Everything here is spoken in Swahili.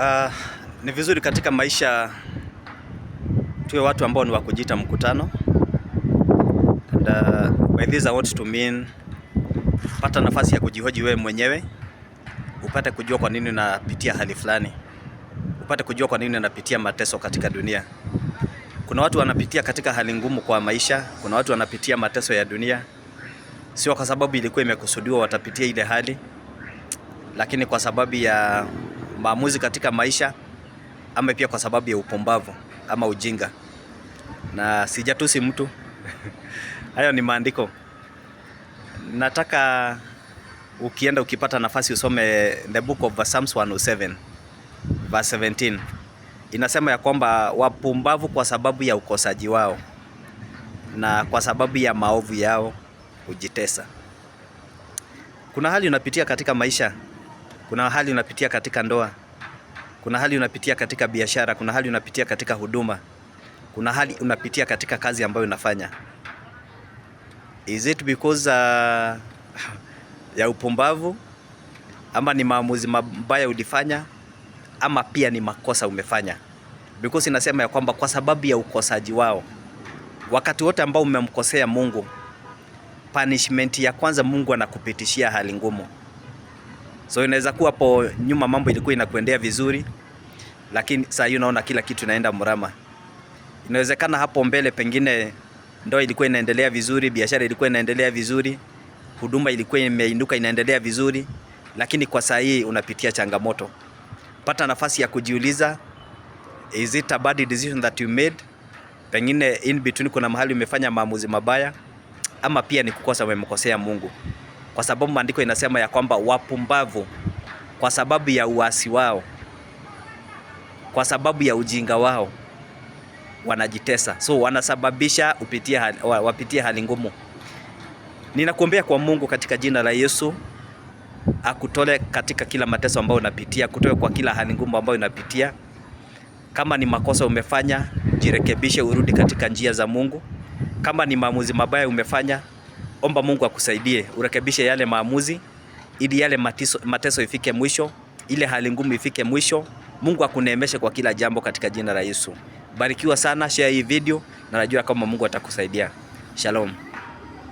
Uh, ni vizuri katika maisha tuwe watu ambao ni wa kujiita mkutano. And by this I want to mean pata nafasi ya kujihoji wewe mwenyewe, upate kujua kwa nini unapitia hali fulani, upate kujua kwa nini unapitia mateso katika dunia. Kuna watu wanapitia katika hali ngumu kwa maisha, kuna watu wanapitia mateso ya dunia, sio kwa sababu ilikuwa imekusudiwa watapitia ile hali, lakini kwa sababu ya maamuzi katika maisha, ama pia kwa sababu ya upumbavu ama ujinga. Na sijatusi mtu hayo ni maandiko. Nataka ukienda ukipata nafasi usome the book of Psalms 107 verse 17. Inasema ya kwamba wapumbavu kwa sababu ya ukosaji wao na kwa sababu ya maovu yao hujitesa. Kuna hali unapitia katika maisha, kuna hali unapitia katika ndoa, kuna hali unapitia katika biashara, kuna hali unapitia katika huduma, kuna hali unapitia katika kazi ambayo unafanya. Is it because ya upumbavu, ama ni maamuzi mabaya ulifanya, ama pia ni makosa umefanya? Because inasema ya kwamba kwa sababu ya ukosaji wao. Wakati wote ambao umemkosea Mungu, punishment ya kwanza Mungu anakupitishia hali ngumu. So inaweza kuwa hapo nyuma mambo ilikuwa inakuendea vizuri, lakini sasa unaona kila kitu inaenda mrama. Inawezekana hapo mbele pengine ndoa ilikuwa inaendelea vizuri, biashara ilikuwa inaendelea vizuri, huduma ilikuwa imeinuka inaendelea vizuri, lakini kwa saa hii unapitia changamoto. Pata nafasi ya kujiuliza, is it a bad decision that you made? Pengine in between kuna mahali umefanya maamuzi mabaya, ama pia ni kukosa umemkosea Mungu. Kwa sababu maandiko inasema ya kwamba wapumbavu kwa sababu ya uasi wao, kwa sababu ya ujinga wao wanajitesa. So wanasababisha wapitie hali ngumu. Ninakuombea kwa Mungu katika jina la Yesu akutole katika kila mateso ambayo unapitia, kutoe kwa kila hali ngumu ambayo unapitia. Kama ni makosa umefanya, jirekebishe, urudi katika njia za Mungu. Kama ni maamuzi mabaya umefanya, omba Mungu akusaidie urekebishe yale maamuzi, ili yale mateso ifike mwisho, ile hali ngumu ifike mwisho. Mungu akuneemeshe kwa kila jambo katika jina la Yesu. Barikiwa sana, share hii video na najua kama Mungu atakusaidia. Shalom.